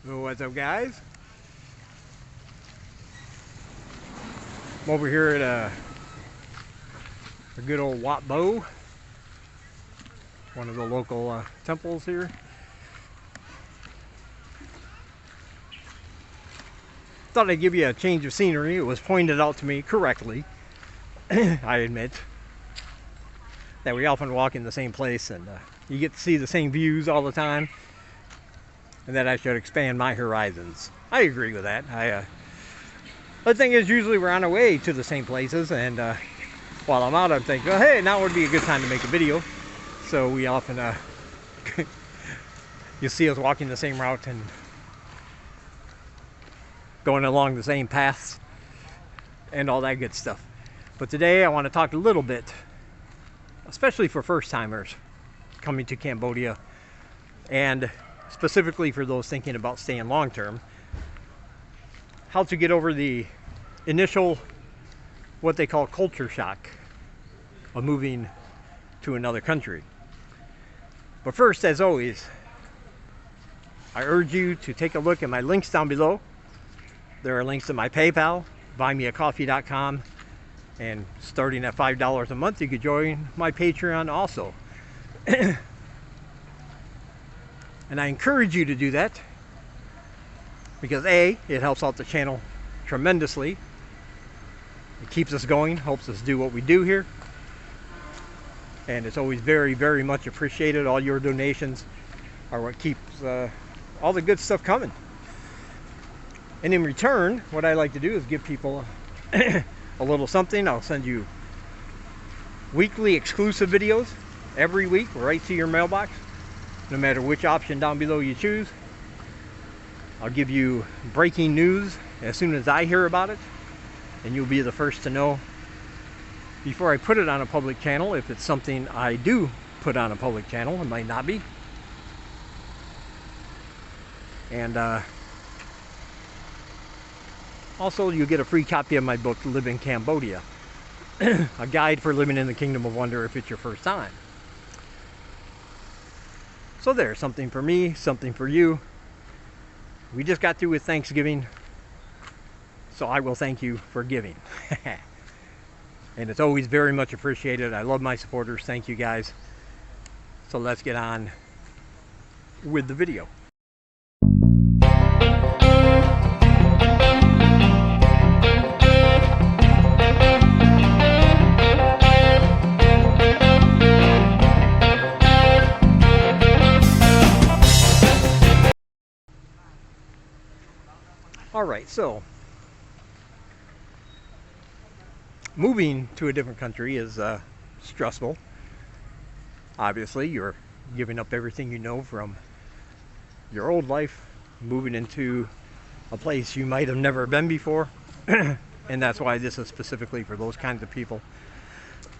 What's up, guys? I'm over here at a good old Wat Bo, one of the local temples here. Thought I'd give you a change of scenery. It was pointed out to me correctly, I admit, that we often walk in the same place and you get to see the same views all the time, and that I should expand my horizons. I agree with that. The thing is, usually we're on our way to the same places, and while I'm out, I'm thinking, oh, hey, now would be a good time to make a video. So we often, you see us walking the same route and going along the same paths and all that good stuff. But today I want to talk a little bit, especially for first-timers coming to Cambodia, and specifically for those thinking about staying long-term, how to get over the initial, what they call culture shock of moving to another country. But first, as always, I urge you to take a look at my links down below. There are links to my PayPal, buymeacoffee.com, and starting at $5 a month, you could join my Patreon also. And I encourage you to do that because A, it helps out the channel tremendously. It keeps us going, helps us do what we do here. And it's always very, very much appreciated. All your donations are what keeps all the good stuff coming. And in return, what I like to do is give people a little something. I'll send you weekly exclusive videos every week right to your mailbox, no matter which option down below you choose. I'll give you breaking news as soon as I hear about it, and you'll be the first to know before I put it on a public channel. If it's something I do put on a public channel, it might not be. And also, you get a free copy of my book, Live in Cambodia, a guide for living in the Kingdom of Wonder if it's your first time. So there's something for me, something for you. We just got through with Thanksgiving, so I will thank you for giving. And it's always very much appreciated. I love my supporters. Thank you, guys. So let's get on with the video. Alright, so moving to a different country is stressful. Obviously, you're giving up everything you know from your old life, moving into a place you might have never been before. And that's why this is specifically for those kinds of people.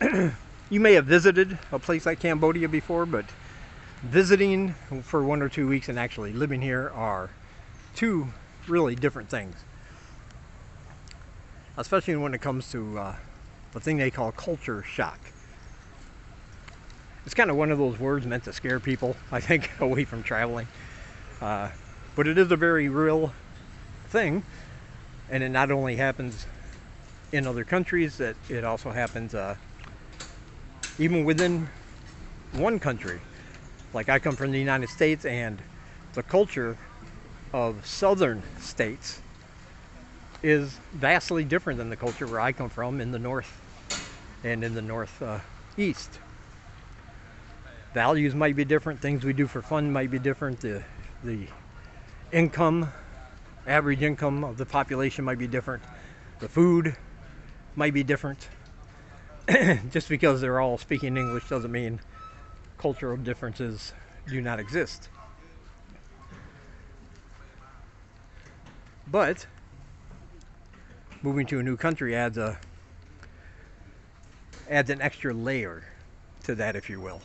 You may have visited a place like Cambodia before, but visiting for 1 or 2 weeks and actually living here are two really different things, especially when it comes to the thing they call culture shock. It's kind of one of those words meant to scare people, I think, away from traveling, but it is a very real thing, and it not only happens in other countries, that it also happens even within one country. Like, I come from the United States, and the culture of southern states is vastly different than the culture where I come from in the north and in the northeast. Values might be different, things we do for fun might be different, the income, average income of the population might be different, the food might be different. Just because they're all speaking English doesn't mean cultural differences do not exist. But moving to a new country adds an extra layer to that, if you will.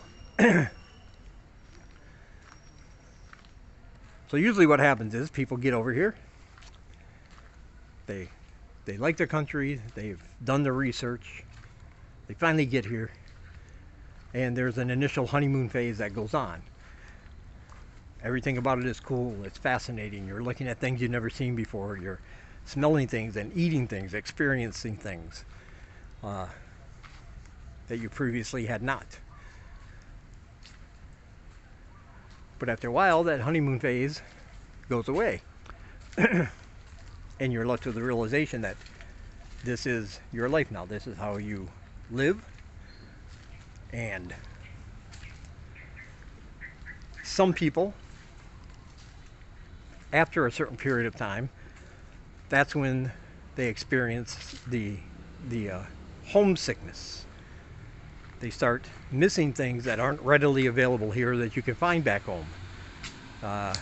So usually what happens is people get over here, they like their country, they've done their research, they finally get here, and there's an initial honeymoon phase that goes on. Everything about it is cool. It's fascinating. You're looking at things you've never seen before. You're smelling things and eating things, experiencing things that you previously had not. But after a while, that honeymoon phase goes away. And you're left with the realization that this is your life now. This is how you live. And some people, after a certain period of time, that's when they experience the homesickness. They start missing things that aren't readily available here that you can find back home. The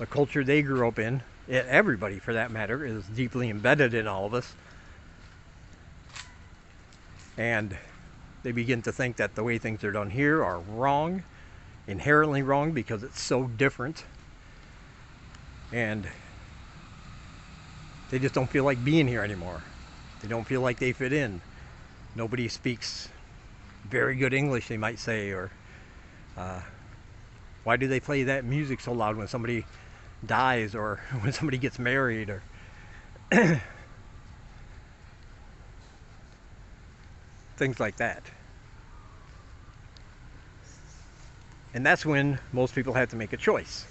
culture they grew up in, everybody for that matter, is deeply embedded in all of us. And they begin to think that the way things are done here are wrong, inherently wrong, because it's so different. And they just don't feel like being here anymore. They don't feel like they fit in. Nobody speaks very good English, they might say, or why do they play that music so loud when somebody dies or when somebody gets married, or things like that. And that's when most people have to make a choice.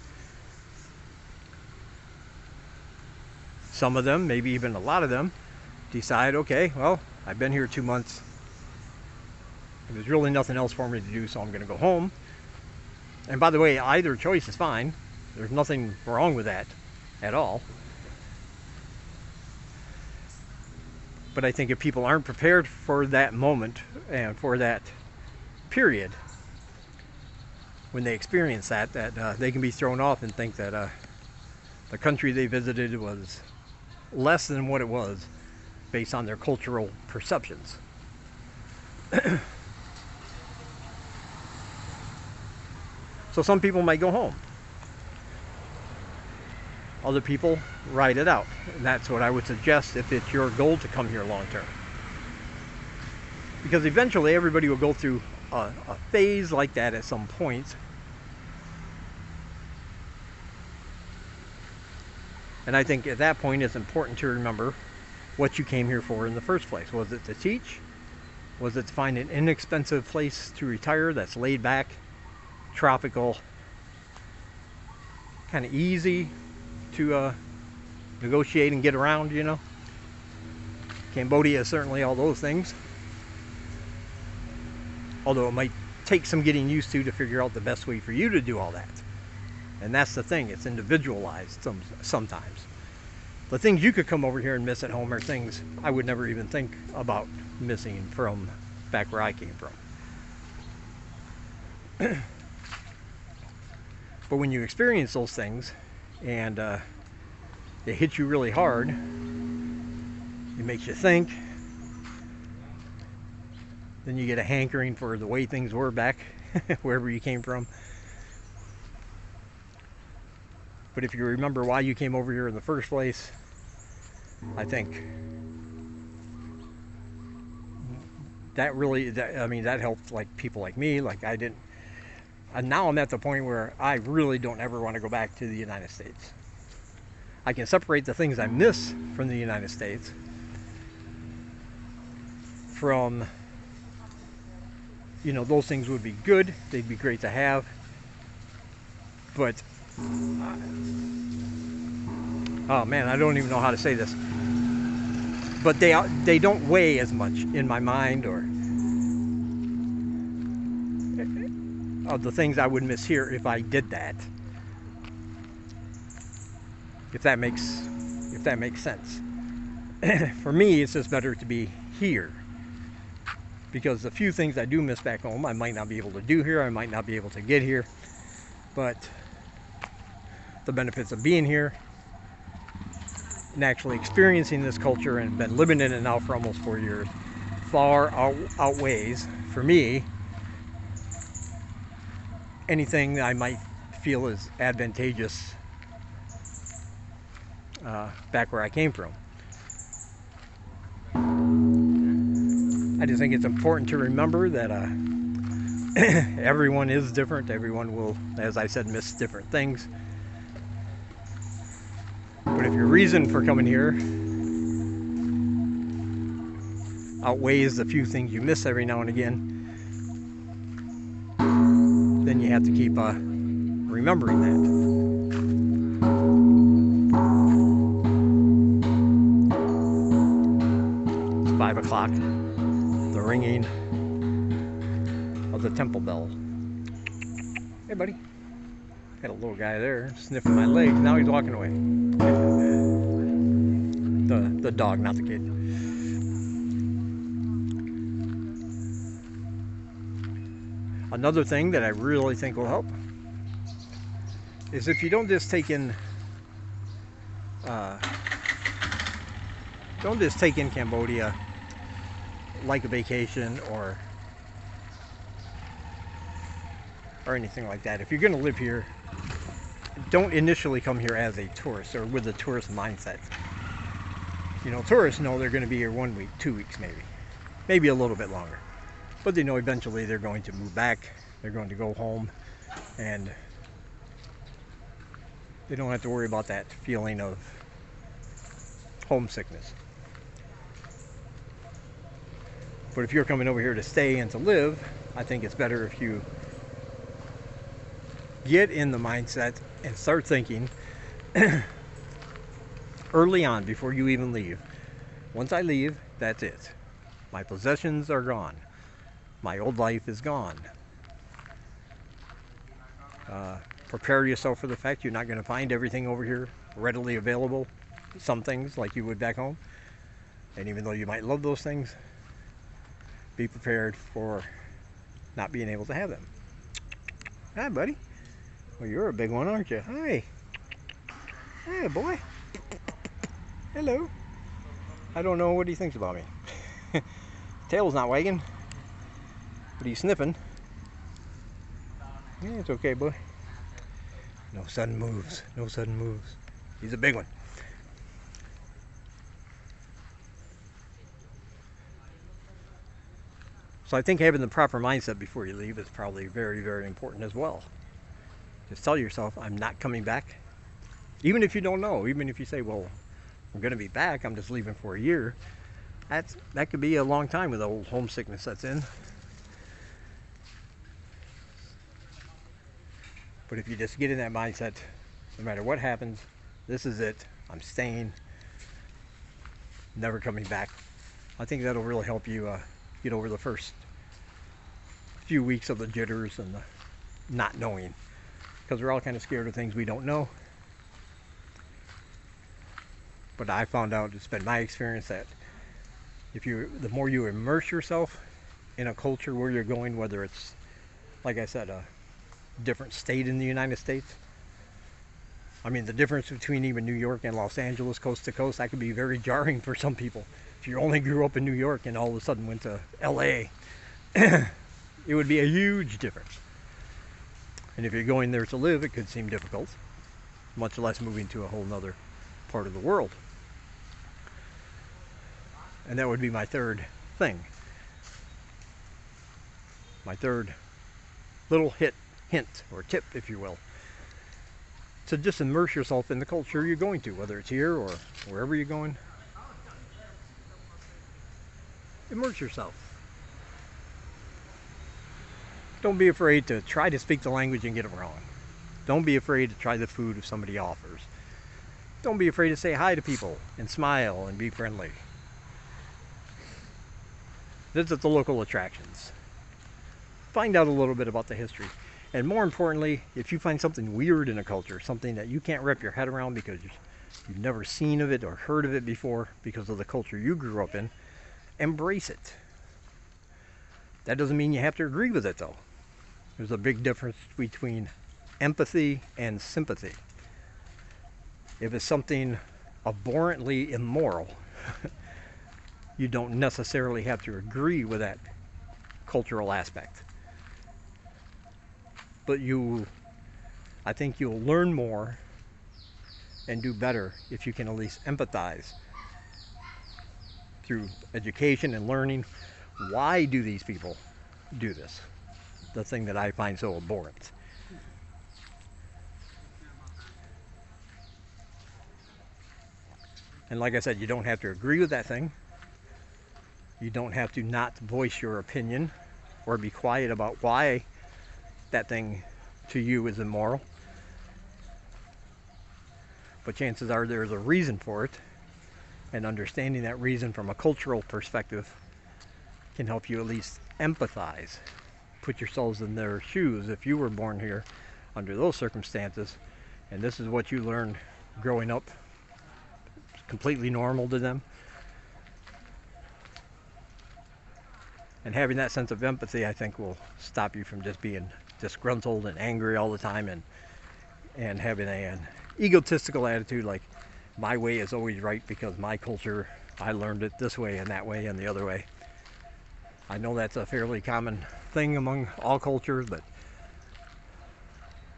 Some of them, maybe even a lot of them, decide, okay, well, I've been here 2 months. There's really nothing else for me to do, so I'm going to go home. And by the way, either choice is fine. There's nothing wrong with that at all. But I think if people aren't prepared for that moment and for that period, when they experience that they can be thrown off and think that the country they visited was less than what it was based on their cultural perceptions. So some people might go home. Other people ride it out. And that's what I would suggest if it's your goal to come here long term. Because eventually everybody will go through a phase like that at some point. And I think at that point it's important to remember what you came here for in the first place. Was it to teach? Was it to find an inexpensive place to retire that's laid back, tropical, kind of easy to negotiate and get around, you know? Cambodia is certainly all those things. Although it might take some getting used to figure out the best way for you to do all that. And that's the thing, it's individualized sometimes. The things you could come over here and miss at home are things I would never even think about missing from back where I came from. But when you experience those things and it hits you really hard, it makes you think, then you get a hankering for the way things were back wherever you came from. But if you remember why you came over here in the first place, I think that really, that helped like people like me. Like I didn't, and now I'm at the point where I really don't ever want to go back to the United States. I can separate the things I miss from the United States from, you know, those things would be good. They'd be great to have. But oh man, I don't even know how to say this. But they don't weigh as much in my mind, or of the things I would miss here if I did that. If that makes sense. For me, it's just better to be here. Because the few things I do miss back home, I might not be able to do here, I might not be able to get here. But the benefits of being here and actually experiencing this culture and been living in it now for almost 4 years far outweighs, for me, anything I might feel is advantageous back where I came from. I just think it's important to remember that Everyone is different. Everyone will, as I said, miss different things. But if your reason for coming here outweighs the few things you miss every now and again, then you have to keep remembering that. It's 5 o'clock, the ringing of the temple bell. Hey buddy, got a little guy there sniffing my legs. Now he's walking away. The dog, not the kid. Another thing that I really think will help is if you don't just take in Cambodia like a vacation or anything like that. If you're going to live here, don't initially come here as a tourist or with a tourist mindset. You know, tourists know they're going to be here 1 week, 2 weeks maybe a little bit longer. But they know eventually they're going to move back, they're going to go home, and they don't have to worry about that feeling of homesickness. But if you're coming over here to stay and to live, I think it's better if you get in the mindset and start thinking early on before you even leave. Once I leave, that's it. My possessions are gone. My old life is gone. Prepare yourself for the fact you're not going to find everything over here readily available. Some things like you would back home. And even though you might love those things, be prepared for not being able to have them. Hi, buddy. Well, you're a big one, aren't you? Hi. Hey, boy. Hello. I don't know what he thinks about me. Tail's not wagging, but he's sniffing. Yeah, it's okay, boy. No sudden moves. No sudden moves. He's a big one. So I think having the proper mindset before you leave is probably very, very important as well. Just tell yourself, I'm not coming back. Even if you don't know, even if you say, well, I'm going to be back, I'm just leaving for a year. That could be a long time with the old homesickness that's in. But if you just get in that mindset, no matter what happens, this is it, I'm staying, never coming back. I think that'll really help you get over the first few weeks of the jitters and the not knowing. Because we're all kind of scared of things we don't know. But I found out, it's been my experience, that the more you immerse yourself in a culture where you're going, whether it's, like I said, a different state in the United States. I mean, the difference between even New York and Los Angeles, coast to coast, that could be very jarring for some people. If you only grew up in New York and all of a sudden went to LA, it would be a huge difference. And if you're going there to live, it could seem difficult, much less moving to a whole nother part of the world. And that would be my third thing. My third little hint or tip, if you will. To just immerse yourself in the culture you're going to, whether it's here or wherever you're going. Immerse yourself. Don't be afraid to try to speak the language and get it wrong. Don't be afraid to try the food if somebody offers. Don't be afraid to say hi to people and smile and be friendly. Visit the local attractions. Find out a little bit about the history. And more importantly, if you find something weird in a culture, something that you can't wrap your head around because you've never seen of it or heard of it before because of the culture you grew up in, embrace it. That doesn't mean you have to agree with it, though. There's a big difference between empathy and sympathy. If it's something abhorrently immoral, you don't necessarily have to agree with that cultural aspect. But I think you'll learn more and do better if you can at least empathize through education and learning. Why do these people do this? the thing that I find so abhorrent. And like I said, you don't have to agree with that thing. You don't have to not voice your opinion or be quiet about why that thing to you is immoral. But chances are there's a reason for it, and understanding that reason from a cultural perspective can help you at least empathize. Put yourselves in their shoes if you were born here under those circumstances, and this is what you learned growing up, completely normal to them. And having that sense of empathy, I think, will stop you from just being disgruntled and angry all the time, and having an egotistical attitude like my way is always right because my culture, I learned it this way and that way and the other way. I know that's a fairly common thing among all cultures, but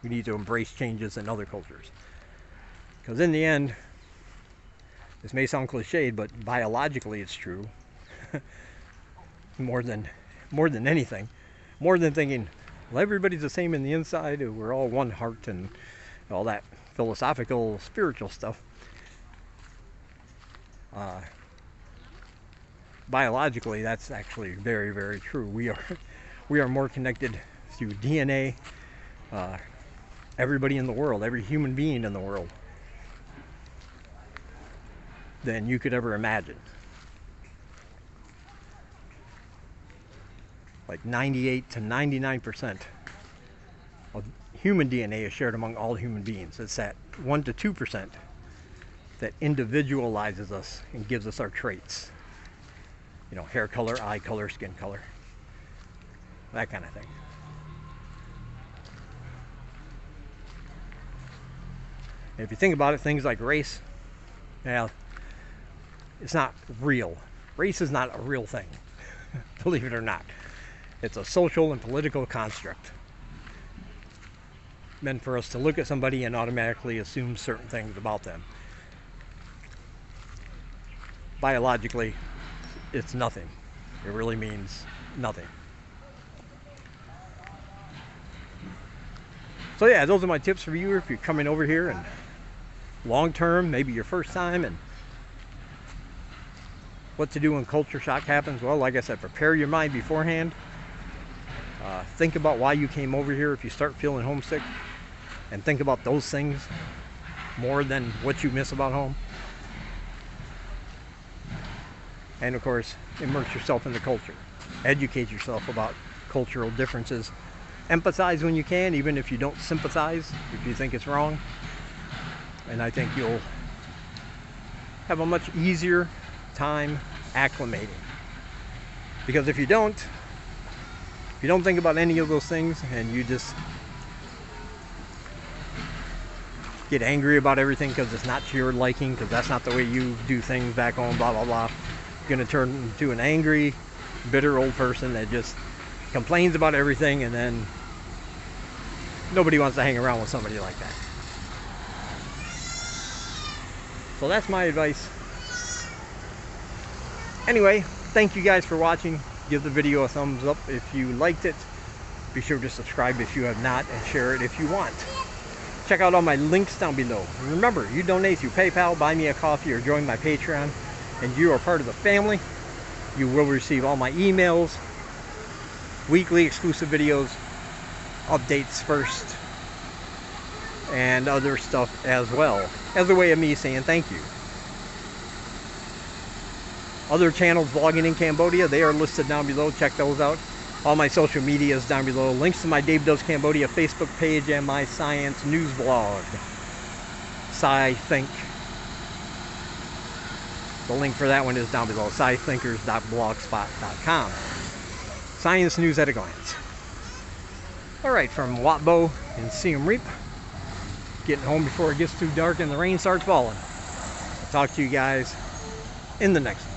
we need to embrace changes in other cultures. Because in the end, this may sound cliched, but biologically it's true. more than anything. More than thinking, well, everybody's the same in the inside, we're all one heart, and all that philosophical, spiritual stuff. Biologically, that's actually very, very true. We are more connected through DNA. Everybody in the world, every human being in the world, than you could ever imagine. Like 98 to 99% of human DNA is shared among all human beings. It's that 1 to 2% that individualizes us and gives us our traits. You know, hair color, eye color, skin color, that kind of thing. And if you think about it, things like race, yeah, it's not real. Race is not a real thing, believe it or not. It's a social and political construct meant for us to look at somebody and automatically assume certain things about them. Biologically, it's nothing. It really means nothing. So yeah, those are my tips for you if you're coming over here and long term, maybe your first time, and what to do when culture shock happens. Well, like I said, prepare your mind beforehand. Think about why you came over here if you start feeling homesick, and think about those things more than what you miss about home. And of course, immerse yourself in the culture. Educate yourself about cultural differences. Empathize when you can, even if you don't sympathize, if you think it's wrong. And I think you'll have a much easier time acclimating. Because if you don't think about any of those things, and you just get angry about everything because it's not to your liking, because that's not the way you do things back home, blah, blah, blah, you're going to turn into an angry, bitter old person that just complains about everything, and then nobody wants to hang around with somebody like that. So that's my advice. Anyway, thank you guys for watching. Give the video a thumbs up if you liked it. Be sure to subscribe if you have not, and share it if you want. Check out all my links down below. And remember, you donate through PayPal, buy me a coffee, or join my Patreon, and you are part of the family. You will receive all my emails, weekly exclusive videos, updates first, and other stuff as well, as a way of me saying thank you. Other channels vlogging in Cambodia, they are listed down below. Check those out. All my social media is down below. Links to my Dave Does Cambodia Facebook page and my science news blog, SciThink. The link for that one is down below, scithinkers.blogspot.com. Science news at a glance. Alright, from Watbo and Siem Reap, getting home before it gets too dark and the rain starts falling. I'll talk to you guys in the next one.